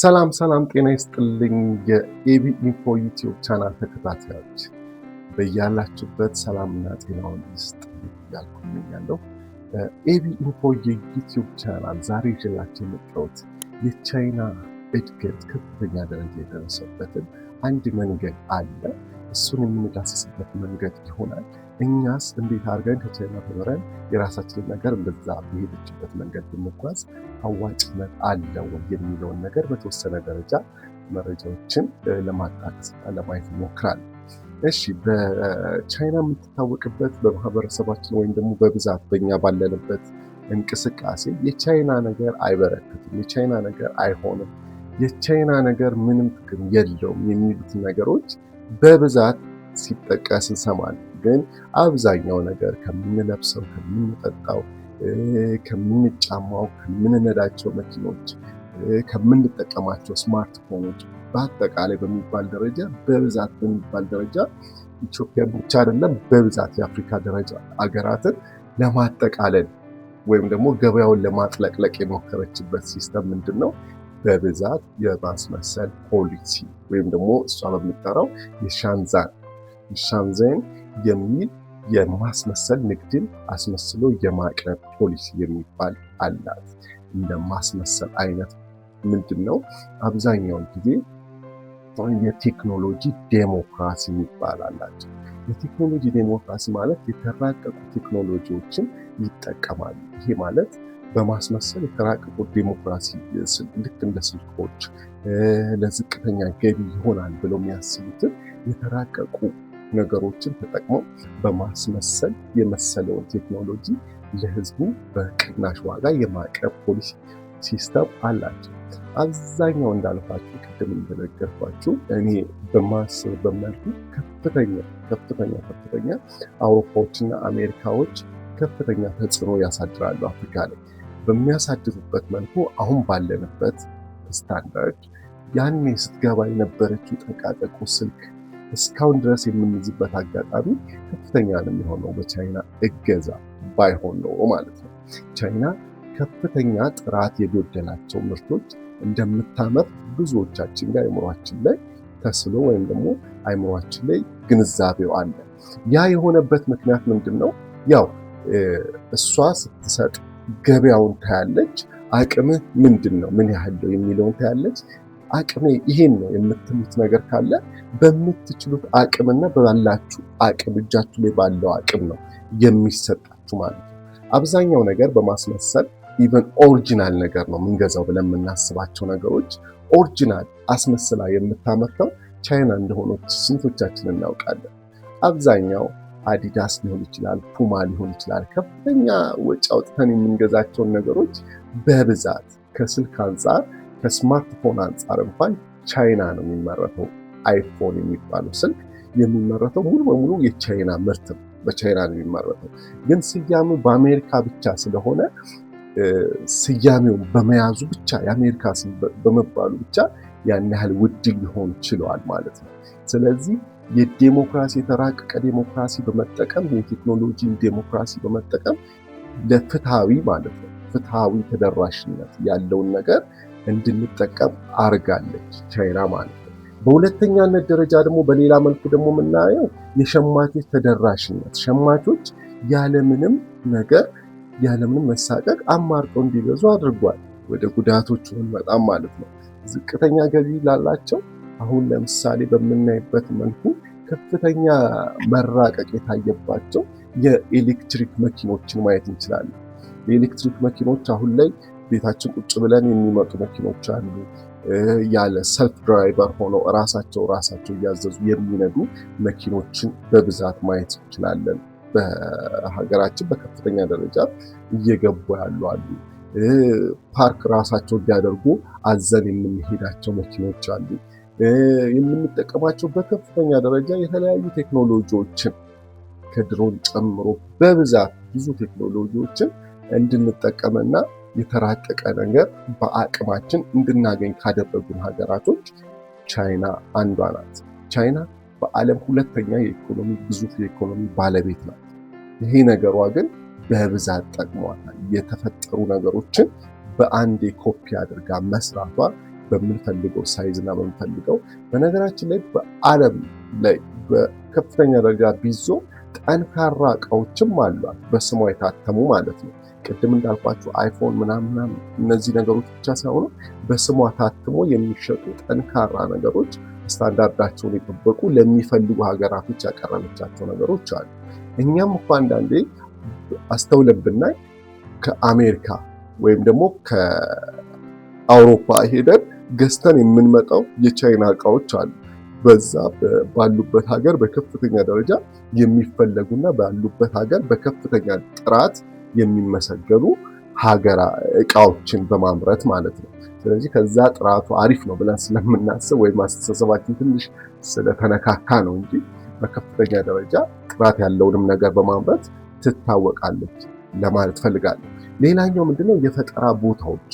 ሰላም ጤና ይስጥልኝ። የኤቢ ኢንፎ ዩቲዩብ ቻናል ተከታታዮች በያላችሁበት ሰላምና ጤናውን ይስጥልኝ እያልኩኝ ያለው ኤቢ ኢንፎ የዩቲዩብ ቻናል ዛሬ ይዤላችሁ የመጣሁት የቻይና እድገት ከፍተኛ ደረጃ የደረሰበትን አንድ መንገድ አለ። እሱን የምንዳስስበት መንገድ ይሆናል። እኛስ እንዴት አድርገን ከቻይና ተምረን የራሳችንን ነገር እንደዛ በሄደችበት መንገድ ብንጓዝ አዋጭነት አለው የሚለውን ነገር በተወሰነ ደረጃ መረጃዎችን ለማጣቀስና ለማየት እንሞክራለን። እሺ፣ በቻይና የምትታወቅበት በማህበረሰባችን ወይም ደግሞ በብዛት በእኛ ባለንበት እንቅስቃሴ የቻይና ነገር አይበረክትም፣ የቻይና ነገር አይሆንም፣ የቻይና ነገር ምንም ጥቅም የለውም የሚሉትን ነገሮች በብዛት ሲጠቀስ እንሰማለን። ግን አብዛኛው ነገር ከምንለብሰው፣ ከምንጠጣው፣ ከምንጫማው፣ ከምንነዳቸው መኪኖች፣ ከምንጠቀማቸው ስማርትፎኖች በአጠቃላይ በሚባል ደረጃ በሚባል ደረጃ ኢትዮጵያ ብቻ አይደለም፣ በብዛት የአፍሪካ ደረጃ አገራትን ለማጠቃለል ወይም ደግሞ ገበያውን ለማጥለቅለቅ የሞከረችበት ሲስተም ምንድን ነው? በብዛት የማስመሰል ፖሊሲ ወይም ደግሞ እሷ በምትጠራው የሻንዘን የሚል የማስመሰል ንግድን አስመስሎ የማቅረብ ፖሊሲ የሚባል አላት። እንደ ማስመሰል አይነት ምንድን ነው? አብዛኛውን ጊዜ የቴክኖሎጂ ዴሞክራሲ የሚባል አላቸው። የቴክኖሎጂ ዴሞክራሲ ማለት የተራቀቁ ቴክኖሎጂዎችን ይጠቀማሉ። ይሄ ማለት በማስመሰል የተራቀቁ ዴሞክራሲ ልክ እንደ ስልኮች ለዝቅተኛ ገቢ ይሆናል ብለው የሚያስቡትን የተራቀቁ ነገሮችን ተጠቅመው በማስመሰል የመሰለውን ቴክኖሎጂ ለሕዝቡ በቅናሽ ዋጋ የማቅረብ ፖሊሲ ሲስተም አላቸው። አብዛኛው እንዳልኳችሁ ቅድም እንደነገርኳችሁ እኔ በማስበው መልኩ ከፍተኛ አውሮፓዎችና አሜሪካዎች ከፍተኛ ተጽዕኖ ያሳድራሉ አፍሪካ ላይ። በሚያሳድሩበት መልኩ አሁን ባለንበት ስታንዳርድ ያኔ ስትገባ የነበረችው ጠቃጠቁ ስልክ እስካሁን ድረስ የምንይዝበት አጋጣሚ ከፍተኛ ነው የሚሆነው በቻይና እገዛ ባይሆን ነው ማለት ነው። ቻይና ከፍተኛ ጥራት የጎደላቸው ምርቶች እንደምታመርት ብዙዎቻችን ጋር አይምሯችን ላይ ተስሎ ወይም ደግሞ አይምሯችን ላይ ግንዛቤው አለ። ያ የሆነበት ምክንያት ምንድን ነው? ያው እሷ ስትሰጥ ገበያውን ታያለች። አቅምህ ምንድን ነው፣ ምን ያህል ነው የሚለውን ታያለች። አቅሜ ይሄን ነው የምትሉት ነገር ካለ በምትችሉት አቅምና ባላችሁ አቅም እጃችሁ ላይ ባለው አቅም ነው የሚሰጣችሁ ማለት ነው። አብዛኛው ነገር በማስመሰል ኢቨን ኦሪጂናል ነገር ነው የምንገዛው ብለን የምናስባቸው ነገሮች ኦሪጂናል አስመስላ የምታመርተው ቻይና እንደሆነች ስንቶቻችን እናውቃለን? አብዛኛው አዲዳስ ሊሆን ይችላል፣ ፑማ ሊሆን ይችላል። ከፍተኛ ወጪ አውጥተን የምንገዛቸውን ነገሮች በብዛት ከስልክ አንጻር ከስማርትፎን አንጻር እንኳን ቻይና ነው የሚመረተው። አይፎን የሚባለው ስልክ የሚመረተው ሙሉ በሙሉ የቻይና ምርት ነው፣ በቻይና ነው የሚመረተው። ግን ስያሜው በአሜሪካ ብቻ ስለሆነ ስያሜው በመያዙ ብቻ የአሜሪካ ስም በመባሉ ብቻ ያን ያህል ውድ ሊሆን ችለዋል ማለት ነው። ስለዚህ የዴሞክራሲ የተራቀቀ ዴሞክራሲ በመጠቀም የቴክኖሎጂ ዴሞክራሲ በመጠቀም ለፍትሃዊ ማለት ነው ፍትሃዊ ተደራሽነት ያለውን ነገር እንድንጠቀም አርጋለች ቻይና ማለት ነው። በሁለተኛነት ደረጃ ደግሞ በሌላ መልኩ ደግሞ የምናየው የሸማቾች ተደራሽነት። ሸማቾች ያለምንም መሳቀቅ አማርጠው እንዲገዙ አድርጓል። ወደ ጉዳቶቹ እንመጣም ማለት ነው። ዝቅተኛ ገቢ ላላቸው አሁን ለምሳሌ በምናይበት መልኩ ከፍተኛ መራቀቅ የታየባቸው የኤሌክትሪክ መኪኖችን ማየት እንችላለን። የኤሌክትሪክ መኪኖች አሁን ላይ ቤታችን ቁጭ ብለን የሚመጡ መኪኖች አሉ። ያለ ሰልፍ ድራይቨር ሆነው ራሳቸው እያዘዙ የሚነዱ መኪኖችን በብዛት ማየት እንችላለን። በሀገራችን በከፍተኛ ደረጃ እየገቡ ያሉ አሉ። ፓርክ ራሳቸው እንዲያደርጉ አዘን የምንሄዳቸው መኪኖች አሉ። የምንጠቀማቸው በከፍተኛ ደረጃ የተለያዩ ቴክኖሎጂዎችን ከድሮን ጨምሮ በብዛት ብዙ ቴክኖሎጂዎችን እንድንጠቀምና የተራቀቀ ነገር በአቅማችን እንድናገኝ ካደረጉን ሀገራቶች ቻይና አንዷ ናት። ቻይና በዓለም ሁለተኛ ግዙፍ የኢኮኖሚ ባለቤት ናት። ይሄ ነገሯ ግን በብዛት ጠቅሟታል። የተፈጠሩ ነገሮችን በአንዴ ኮፒ አድርጋ መስራቷ በምንፈልገው ሳይዝ እና በምንፈልገው በነገራችን ላይ በዓለም ላይ በከፍተኛ ደረጃ ቢዞ ጠንካራ እቃዎችም አሏት በስሟ የታተሙ ማለት ነው። ቅድም እንዳልኳችሁ አይፎን ምናምን እነዚህ ነገሮች ብቻ ሳይሆኑ በስሟ ታትሞ የሚሸጡ ጠንካራ ነገሮች ስታንዳርዳቸውን የጠበቁ ለሚፈልጉ ሀገራቶች ያቀረበቻቸው ነገሮች አሉ። እኛም እኮ አንዳንዴ አስተውለን ብናይ ከአሜሪካ ወይም ደግሞ ከአውሮፓ ሄደን ገዝተን የምንመጣው የቻይና እቃዎች አሉ። በዛ ባሉበት ሀገር በከፍተኛ ደረጃ የሚፈለጉና ባሉበት ሀገር በከፍተኛ ጥራት የሚመሰገኑ እቃዎችን በማምረት ማለት ነው። ስለዚህ ከዛ ጥራቱ አሪፍ ነው ብለን ስለምናስብ ወይም አስተሳሰባችን ትንሽ ስለተነካካ ነው እንጂ በከፍተኛ ደረጃ ጥራት ያለውንም ነገር በማምረት ትታወቃለች ለማለት ፈልጋለሁ። ሌላኛው ምንድነው? የፈጠራ ቦታዎች፣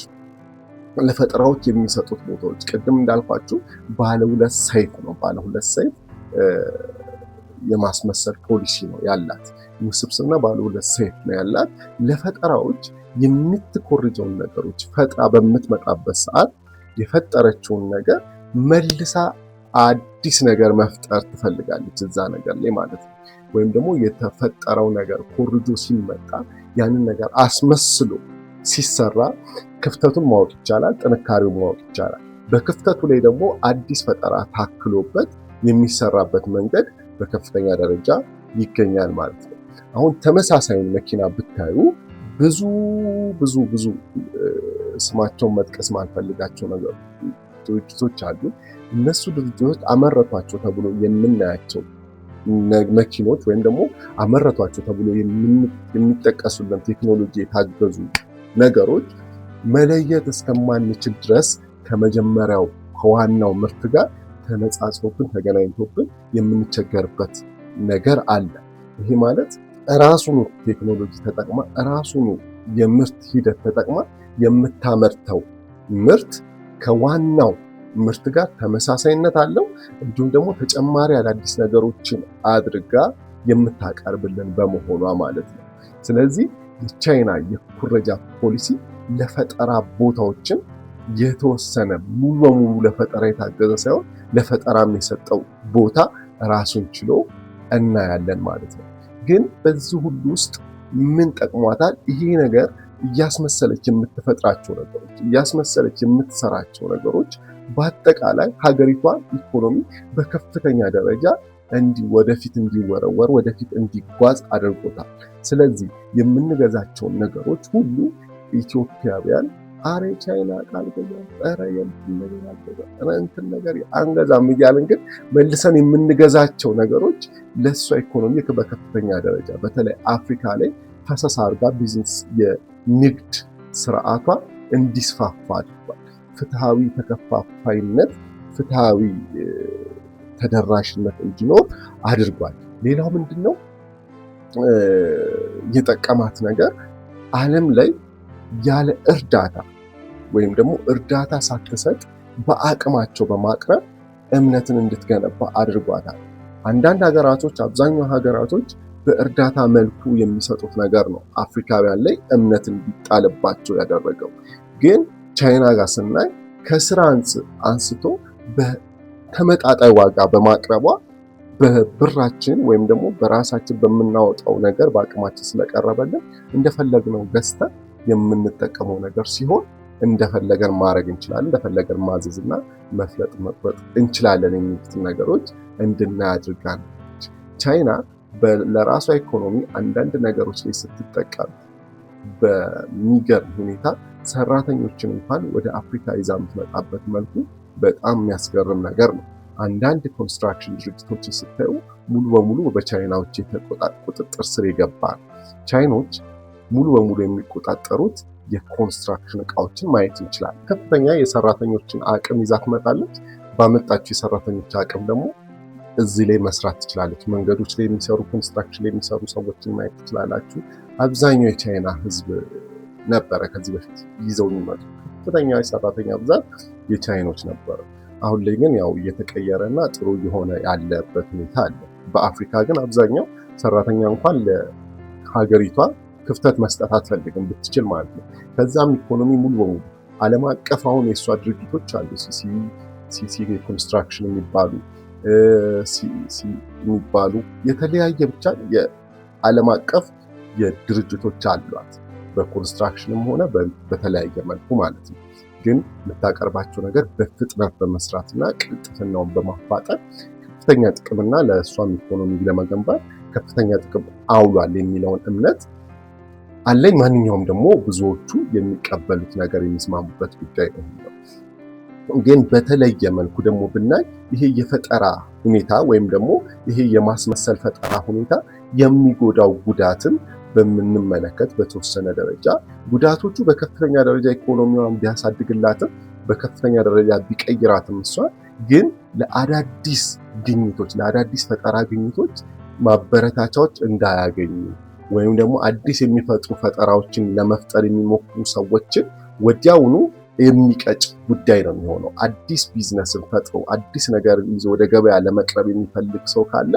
ለፈጠራዎች የሚሰጡት ቦታዎች ቅድም እንዳልኳችሁ ባለ ሁለት ሰይፍ ነው። ባለ ሁለት ሰይፍ የማስመሰል ፖሊሲ ነው ያላት። ውስብስብና ባለ ሁለት ሰይፍ ነው ያላት። ለፈጠራዎች የምትኮርጀውን ነገሮች ፈጥራ በምትመጣበት ሰዓት የፈጠረችውን ነገር መልሳ አዲስ ነገር መፍጠር ትፈልጋለች እዛ ነገር ላይ ማለት ነው። ወይም ደግሞ የተፈጠረው ነገር ኮርጆ ሲመጣ ያንን ነገር አስመስሎ ሲሰራ ክፍተቱን ማወቅ ይቻላል፣ ጥንካሬውን ማወቅ ይቻላል። በክፍተቱ ላይ ደግሞ አዲስ ፈጠራ ታክሎበት የሚሰራበት መንገድ በከፍተኛ ደረጃ ይገኛል ማለት ነው። አሁን ተመሳሳዩን መኪና ብታዩ ብዙ ስማቸውን መጥቀስ ማልፈልጋቸው ድርጅቶች አሉ። እነሱ ድርጅቶች አመረቷቸው ተብሎ የምናያቸው መኪኖች ወይም ደግሞ አመረቷቸው ተብሎ የሚጠቀሱልን ቴክኖሎጂ የታገዙ ነገሮች መለየት እስከማንችል ድረስ ከመጀመሪያው ከዋናው ምርት ጋር ተነጻጽሮብን ተገናኝቶብን የምንቸገርበት ነገር አለ። ይሄ ማለት ራሱኑ ቴክኖሎጂ ተጠቅማ ራሱኑ የምርት ሂደት ተጠቅማ የምታመርተው ምርት ከዋናው ምርት ጋር ተመሳሳይነት አለው። እንዲሁም ደግሞ ተጨማሪ አዳዲስ ነገሮችን አድርጋ የምታቀርብልን በመሆኗ ማለት ነው። ስለዚህ የቻይና የኩረጃ ፖሊሲ ለፈጠራ ቦታዎችን የተወሰነ ሙሉ በሙሉ ለፈጠራ የታገዘ ሳይሆን ለፈጠራም የሰጠው ቦታ ራሱን ችሎ እናያለን ማለት ነው። ግን በዚህ ሁሉ ውስጥ ምን ጠቅሟታል? ይሄ ነገር እያስመሰለች የምትፈጥራቸው ነገሮች፣ እያስመሰለች የምትሰራቸው ነገሮች በአጠቃላይ ሀገሪቷን ኢኮኖሚ በከፍተኛ ደረጃ ወደፊት እንዲወረወር ወደፊት እንዲጓዝ አድርጎታል። ስለዚህ የምንገዛቸውን ነገሮች ሁሉ ኢትዮጵያውያን አረ ቻይና ቃል ገዛ፣ አረ የእንትን ነገር አልገዛ፣ አረ እንትን ነገር አንገዛም እያልን ግን መልሰን የምንገዛቸው ነገሮች ለእሷ ኢኮኖሚ በከፍተኛ ደረጃ በተለይ አፍሪካ ላይ ፈሰስ አድርጋ ቢዝነስ የንግድ ስርዓቷ እንዲስፋፋ አድርጓል። ፍትሃዊ ተከፋፋይነት፣ ፍትሃዊ ተደራሽነት እንዲኖር አድርጓል። ሌላው ምንድነው የጠቀማት ነገር ዓለም ላይ ያለ እርዳታ ወይም ደግሞ እርዳታ ሳትሰጥ በአቅማቸው በማቅረብ እምነትን እንድትገነባ አድርጓታል። አንዳንድ ሀገራቶች፣ አብዛኛው ሀገራቶች በእርዳታ መልኩ የሚሰጡት ነገር ነው አፍሪካውያን ላይ እምነት እንዲጣልባቸው ያደረገው። ግን ቻይና ጋር ስናይ ከስራ አንስቶ በተመጣጣኝ ዋጋ በማቅረቧ በብራችን ወይም ደግሞ በራሳችን በምናወጣው ነገር በአቅማችን ስለቀረበልን እንደፈለግነው ገዝተን የምንጠቀመው ነገር ሲሆን እንደፈለገን ማድረግ እንችላለን፣ እንደፈለገን ማዘዝና መፍለጥ መቁረጥ እንችላለን የሚሉትን ነገሮች እንድናይ አድርጋለች። ቻይና ለራሷ ኢኮኖሚ አንዳንድ ነገሮች ላይ ስትጠቀም በሚገርም ሁኔታ ሰራተኞችን እንኳን ወደ አፍሪካ ይዛ የምትመጣበት መልኩ በጣም የሚያስገርም ነገር ነው። አንዳንድ ኮንስትራክሽን ድርጅቶችን ስታዩ ሙሉ በሙሉ በቻይናዎች ቁጥጥር ስር የገባ ነው። ቻይኖች ሙሉ በሙሉ የሚቆጣጠሩት የኮንስትራክሽን እቃዎችን ማየት እንችላለን። ከፍተኛ የሰራተኞችን አቅም ይዛ ትመጣለች። ባመጣችው የሰራተኞች አቅም ደግሞ እዚህ ላይ መስራት ትችላለች። መንገዶች ላይ የሚሰሩ ኮንስትራክሽን ላይ የሚሰሩ ሰዎችን ማየት ትችላላችሁ። አብዛኛው የቻይና ሕዝብ ነበረ ከዚህ በፊት ይዘው የሚመጡ ከፍተኛ የሰራተኛ ብዛት የቻይኖች ነበረ። አሁን ላይ ግን ያው እየተቀየረና ጥሩ እየሆነ ያለበት ሁኔታ አለ። በአፍሪካ ግን አብዛኛው ሰራተኛ እንኳን ለሀገሪቷ ክፍተት መስጠት አትፈልግም ብትችል ማለት ነው። ከዛም ኢኮኖሚ ሙሉ በሙሉ ዓለም አቀፍ አሁን የእሷ ድርጅቶች አሉ። ሲሲ ኮንስትራክሽን የሚባሉ የተለያየ ብቻ የዓለም አቀፍ የድርጅቶች አሏት በኮንስትራክሽንም ሆነ በተለያየ መልኩ ማለት ነው። ግን የምታቀርባቸው ነገር በፍጥነት በመስራትና ቅልጥፍናውን በማፋጠን ከፍተኛ ጥቅምና ለእሷም ኢኮኖሚ ለመገንባት ከፍተኛ ጥቅም አውሏል የሚለውን እምነት አለኝ። ማንኛውም ደግሞ ብዙዎቹ የሚቀበሉት ነገር የሚስማሙበት ጉዳይ ነው። ግን በተለየ መልኩ ደግሞ ብናይ ይሄ የፈጠራ ሁኔታ ወይም ደግሞ ይሄ የማስመሰል ፈጠራ ሁኔታ የሚጎዳው ጉዳትን በምንመለከት በተወሰነ ደረጃ ጉዳቶቹ በከፍተኛ ደረጃ ኢኮኖሚዋን ቢያሳድግላትም በከፍተኛ ደረጃ ቢቀይራትም እሷ ግን ለአዳዲስ ግኝቶች ለአዳዲስ ፈጠራ ግኝቶች ማበረታቻዎች እንዳያገኙ ወይም ደግሞ አዲስ የሚፈጥሩ ፈጠራዎችን ለመፍጠር የሚሞክሩ ሰዎችን ወዲያውኑ የሚቀጭ ጉዳይ ነው የሚሆነው። አዲስ ቢዝነስን ፈጥሮ አዲስ ነገር ይዞ ወደ ገበያ ለመቅረብ የሚፈልግ ሰው ካለ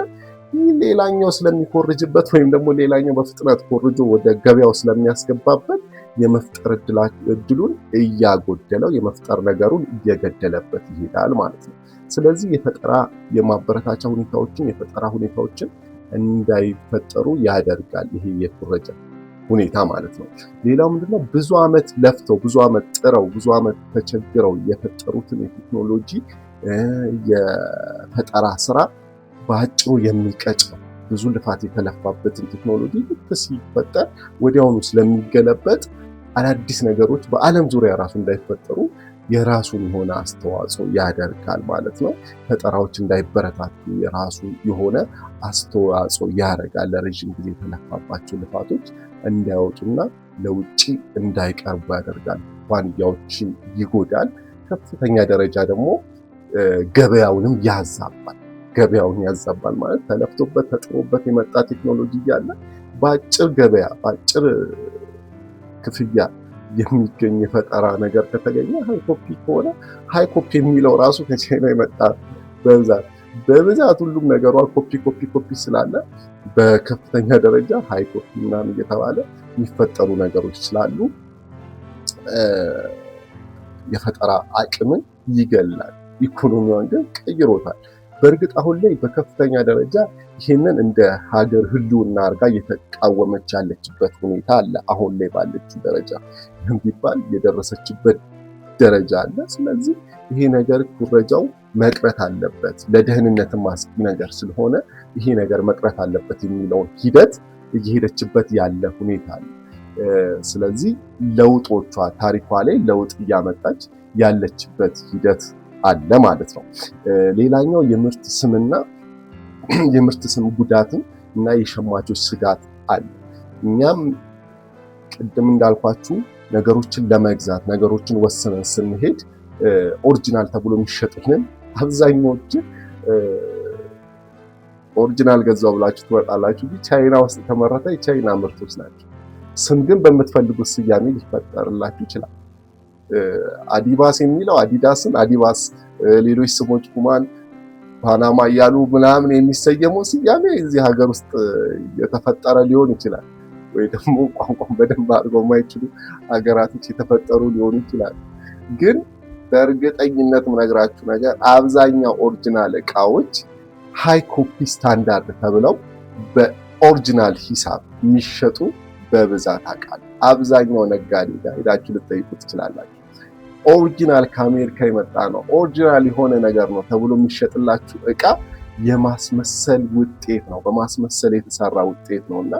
ሌላኛው ስለሚኮርጅበት ወይም ደግሞ ሌላኛው በፍጥነት ኮርጆ ወደ ገበያው ስለሚያስገባበት የመፍጠር እድሉን እያጎደለው የመፍጠር ነገሩን እየገደለበት ይሄዳል ማለት ነው። ስለዚህ የፈጠራ የማበረታቻ ሁኔታዎችን የፈጠራ ሁኔታዎችን እንዳይፈጠሩ ያደርጋል ይሄ የኩረጃ ሁኔታ ማለት ነው። ሌላው ምንድነው? ብዙ ዓመት ለፍተው ብዙ ዓመት ጥረው ብዙ ዓመት ተቸግረው የፈጠሩትን የቴክኖሎጂ የፈጠራ ስራ በአጭሩ የሚቀጭ ነው። ብዙ ልፋት የተለፋበትን ቴክኖሎጂ ልክ ሲፈጠር ወዲያውኑ ስለሚገለበጥ አዳዲስ ነገሮች በዓለም ዙሪያ ራሱ እንዳይፈጠሩ የራሱን የሆነ አስተዋጽኦ ያደርጋል ማለት ነው። ፈጠራዎች እንዳይበረታቱ የራሱ የሆነ አስተዋጽኦ ያደርጋል። ለረጅም ጊዜ የተለፋባቸው ልፋቶች እንዳይወጡና ለውጭ እንዳይቀርቡ ያደርጋል። ኩባንያዎችን ይጎዳል። ከፍተኛ ደረጃ ደግሞ ገበያውንም ያዛባል። ገበያውን ያዛባል ማለት ተለፍቶበት ተጥሮበት የመጣ ቴክኖሎጂ እያለ በአጭር ገበያ በአጭር ክፍያ የሚገኝ የፈጠራ ነገር ከተገኘ ሃይኮፒ ከሆነ ሃይኮፒ የሚለው ራሱ ከቻይና የመጣ በብዛት ሁሉም ነገሯ ኮፒ ስላለ በከፍተኛ ደረጃ ሃይኮፒ ምናምን እየተባለ የሚፈጠሩ ነገሮች ስላሉ የፈጠራ አቅምን ይገላል። ኢኮኖሚዋን ግን ቀይሮታል። በእርግጥ አሁን ላይ በከፍተኛ ደረጃ ይህንን እንደ ሀገር ህልውና አድርጋ እየተቃወመች ያለችበት ሁኔታ አለ። አሁን ላይ ባለችው ደረጃ ይህም ቢባል የደረሰችበት ደረጃ አለ። ስለዚህ ይሄ ነገር ኩረጃው መቅረት አለበት፣ ለደህንነትም አስጊ ነገር ስለሆነ ይሄ ነገር መቅረት አለበት የሚለውን ሂደት እየሄደችበት ያለ ሁኔታ አለ። ስለዚህ ለውጦቿ ታሪኳ ላይ ለውጥ እያመጣች ያለችበት ሂደት አለ ማለት ነው። ሌላኛው የምርት ስምና የምርት ስም ጉዳትን እና የሸማቾች ስጋት አለ። እኛም ቅድም እንዳልኳችሁ ነገሮችን ለመግዛት ነገሮችን ወስነን ስንሄድ ኦሪጂናል ተብሎ የሚሸጡትን አብዛኛዎቹ ኦሪጂናል ገዛው ብላችሁ ትወጣላችሁ። ቻይና ውስጥ የተመረተ የቻይና ምርቶች ናቸው። ስም ግን በምትፈልጉት ስያሜ ሊፈጠርላችሁ ይችላል። አዲባስ የሚለው አዲዳስን አዲባስ፣ ሌሎች ስሞች ፑማን፣ ፓናማ እያሉ ምናምን የሚሰየመው ስያሜ እዚህ ሀገር ውስጥ የተፈጠረ ሊሆን ይችላል። ወይ ደግሞ ቋንቋን በደንብ አድርገው የማይችሉ ሀገራቶች የተፈጠሩ ሊሆኑ ይችላል። ግን በእርግጠኝነት የምነግራችሁ ነገር አብዛኛው ኦሪጂናል እቃዎች ሃይ ኮፒ ስታንዳርድ ተብለው በኦሪጂናል ሂሳብ የሚሸጡ በብዛት አውቃለሁ። አብዛኛው ነጋዴ ጋር ሄዳችሁ ልትጠይቁ ትችላላችሁ። ኦሪጂናል ከአሜሪካ የመጣ ነው ኦሪጂናል የሆነ ነገር ነው ተብሎ የሚሸጥላችሁ እቃ የማስመሰል ውጤት ነው፣ በማስመሰል የተሰራ ውጤት ነውና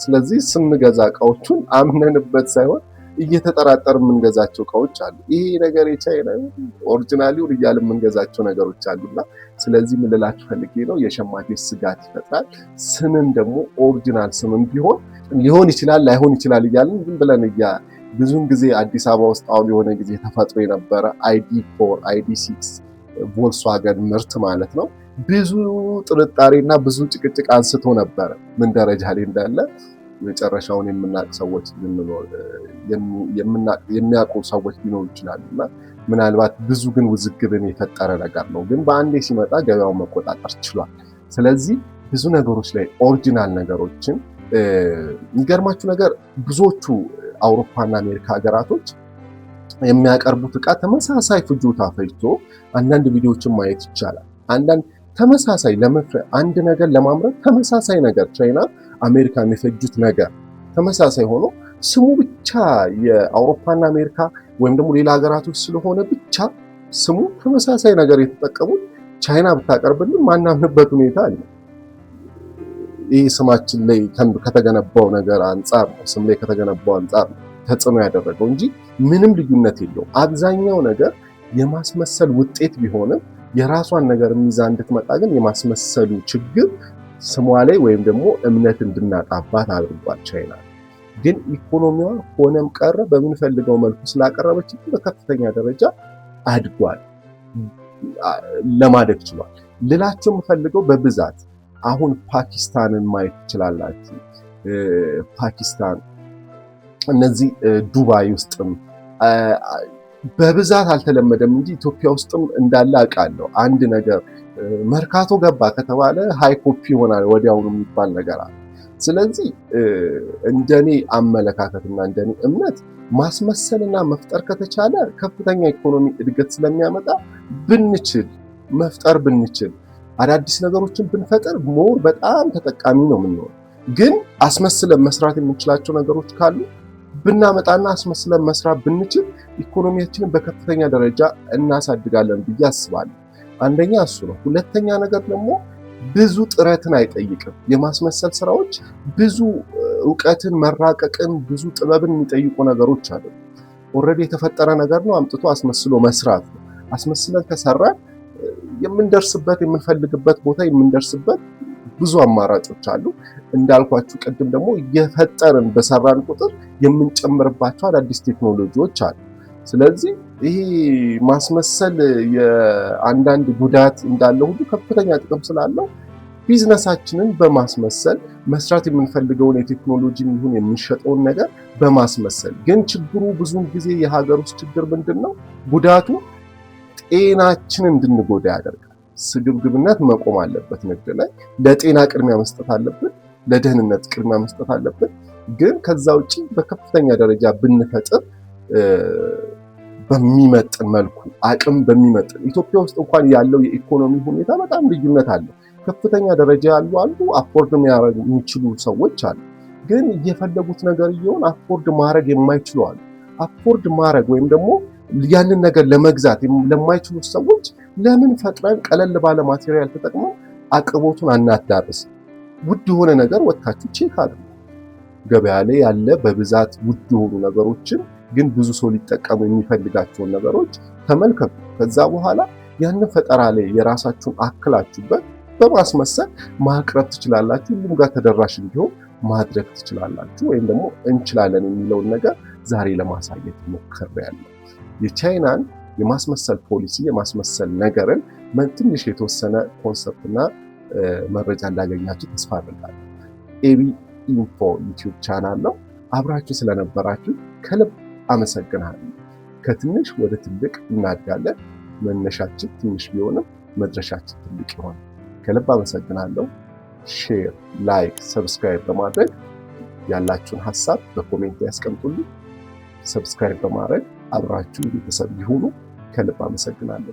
ስለዚህ ስንገዛ እቃዎቹን አምነንበት ሳይሆን እየተጠራጠር የምንገዛቸው እቃዎች አሉ። ይሄ ነገር የቻይና ኦሪጂናሊውን እያለ የምንገዛቸው ነገሮች አሉና ስለዚህ ምን ልላችሁ ፈልጌ ነው፣ የሸማቾች ስጋት ይፈጥራል። ስምን ደግሞ ኦሪጂናል ስምን ሊሆን ይችላል ላይሆን ይችላል እያልን ዝም ብለን ብዙውን ጊዜ አዲስ አበባ ውስጥ አሁን የሆነ ጊዜ ተፈጥሮ የነበረ ID4 ID6 ቮልስዋገን ምርት ማለት ነው ብዙ ጥርጣሬና ብዙ ጭቅጭቅ አንስቶ ነበረ። ምን ደረጃ ላይ እንዳለ መጨረሻውን የምናውቅ ሰዎች የሚያውቁ ሰዎች ሊኖሩ ይችላሉና ምናልባት ብዙ ግን ውዝግብን የፈጠረ ነገር ነው። ግን በአንዴ ሲመጣ ገበያውን መቆጣጠር ችሏል። ስለዚህ ብዙ ነገሮች ላይ ኦሪጂናል ነገሮችን የሚገርማችሁ ነገር ብዙዎቹ አውሮፓና አሜሪካ ሀገራቶች የሚያቀርቡት ዕቃ ተመሳሳይ ፍጆታ ፈጅቶ አንዳንድ ቪዲዮዎችን ማየት ይቻላል። አንዳንድ ተመሳሳይ አንድ ነገር ለማምረት ተመሳሳይ ነገር ቻይና አሜሪካ የሚፈጁት ነገር ተመሳሳይ ሆኖ ስሙ ብቻ የአውሮፓና አሜሪካ ወይም ደግሞ ሌላ ሀገራቶች ስለሆነ ብቻ ስሙ ተመሳሳይ ነገር የተጠቀሙት ቻይና ብታቀርብልን ማናምንበት ሁኔታ አለ። ይህ ስማችን ላይ ከተገነባው ነገር አንጻር ነው፣ ስም ላይ ከተገነባው አንጻር ነው ተጽዕኖ ያደረገው እንጂ ምንም ልዩነት የለውም። አብዛኛው ነገር የማስመሰል ውጤት ቢሆንም የራሷን ነገር ሚዛ እንድትመጣ ግን የማስመሰሉ ችግር ስሟ ላይ ወይም ደግሞ እምነት እንድናጣባት አድርጓል። ቻይና ግን ኢኮኖሚዋ ሆነም ቀረ በምንፈልገው መልኩ ስላቀረበች በከፍተኛ ደረጃ አድጓል፣ ለማደግ ችሏል። ልላችሁ የምፈልገው በብዛት አሁን ፓኪስታንን ማየት ትችላላችሁ። ፓኪስታን እነዚህ ዱባይ ውስጥም በብዛት አልተለመደም እንጂ ኢትዮጵያ ውስጥም እንዳለ አውቃለሁ። አንድ ነገር መርካቶ ገባ ከተባለ ሃይ ኮፒ ይሆናል ወዲያውኑ የሚባል ነገር አለ። ስለዚህ እንደኔ አመለካከትና እንደኔ እምነት ማስመሰልና መፍጠር ከተቻለ ከፍተኛ ኢኮኖሚ እድገት ስለሚያመጣ መፍጠር ብንችል አዳዲስ ነገሮችን ብንፈጥር ሞር በጣም ተጠቃሚ ነው የምንሆነው። ግን አስመስለን መስራት የምንችላቸው ነገሮች ካሉ ብናመጣና አስመስለን መስራት ብንችል ኢኮኖሚያችንን በከፍተኛ ደረጃ እናሳድጋለን ብዬ አስባለሁ። አንደኛ እሱ ነው። ሁለተኛ ነገር ደግሞ ብዙ ጥረትን አይጠይቅም። የማስመሰል ስራዎች ብዙ እውቀትን፣ መራቀቅን፣ ብዙ ጥበብን የሚጠይቁ ነገሮች አሉ። ኦልሬዲ የተፈጠረ ነገር ነው፣ አምጥቶ አስመስሎ መስራት ነው። አስመስለን ከሰራን የምንደርስበት የምንፈልግበት ቦታ የምንደርስበት ብዙ አማራጮች አሉ። እንዳልኳችሁ ቅድም ደግሞ የፈጠርን በሰራን ቁጥር የምንጨምርባቸው አዳዲስ ቴክኖሎጂዎች አሉ። ስለዚህ ይሄ ማስመሰል የአንዳንድ ጉዳት እንዳለ ሁሉ ከፍተኛ ጥቅም ስላለው ቢዝነሳችንን በማስመሰል መስራት የምንፈልገውን የቴክኖሎጂ ይሁን የሚሸጠውን ነገር በማስመሰል ግን ችግሩ ብዙውን ጊዜ የሀገር ውስጥ ችግር ምንድን ነው? ጉዳቱ ጤናችንን እንድንጎዳ ያደርጋል። ስግብግብነት መቆም አለበት። ንግድ ላይ ለጤና ቅድሚያ መስጠት አለብን፣ ለደህንነት ቅድሚያ መስጠት አለብን። ግን ከዛ ውጪ በከፍተኛ ደረጃ ብንፈጥር በሚመጥን መልኩ አቅም በሚመጥን ኢትዮጵያ ውስጥ እንኳን ያለው የኢኮኖሚ ሁኔታ በጣም ልዩነት አለው። ከፍተኛ ደረጃ ያሉ አሉ፣ አፎርድ የሚያደርጉ የሚችሉ ሰዎች አሉ። ግን እየፈለጉት ነገር እየሆን አፎርድ ማድረግ የማይችሉ አሉ። አፎርድ ማድረግ ወይም ደግሞ ያንን ነገር ለመግዛት ለማይችሉ ሰዎች ለምን ፈጥረን ቀለል ባለ ማቴሪያል ተጠቅመን አቅርቦቱን አናዳርስ? ውድ የሆነ ነገር ወጥታችሁ ቼክ አድርጉ። ገበያ ላይ ያለ በብዛት ውድ የሆኑ ነገሮችን ግን ብዙ ሰው ሊጠቀሙ የሚፈልጋቸውን ነገሮች ተመልከቱ። ከዛ በኋላ ያንን ፈጠራ ላይ የራሳችሁን አክላችሁበት በማስመሰል ማቅረብ ትችላላችሁ። ሁሉም ጋር ተደራሽ እንዲሆን ማድረግ ትችላላችሁ። ወይም ደግሞ እንችላለን የሚለውን ነገር ዛሬ ለማሳየት ሞክሬያለሁ። የቻይናን የማስመሰል ፖሊሲ የማስመሰል ነገርን ትንሽ የተወሰነ ኮንሰፕትና መረጃ እንዳገኛችሁ ተስፋ አድርጋለሁ። ኤቢ ኢንፎ ዩቲዩብ ቻናል ነው። አብራችሁ ስለነበራችሁ ከልብ አመሰግናለሁ። ከትንሽ ወደ ትልቅ እናድጋለን። መነሻችን ትንሽ ቢሆንም መድረሻችን ትልቅ ይሆናል። ከልብ አመሰግናለሁ። ሼር፣ ላይክ፣ ሰብስክራይብ በማድረግ ያላችሁን ሀሳብ በኮሜንት ያስቀምጡልኝ። ሰብስክራይብ በማድረግ አብራችሁ ቤተሰብ ይሁኑ። ከልብ አመሰግናለሁ።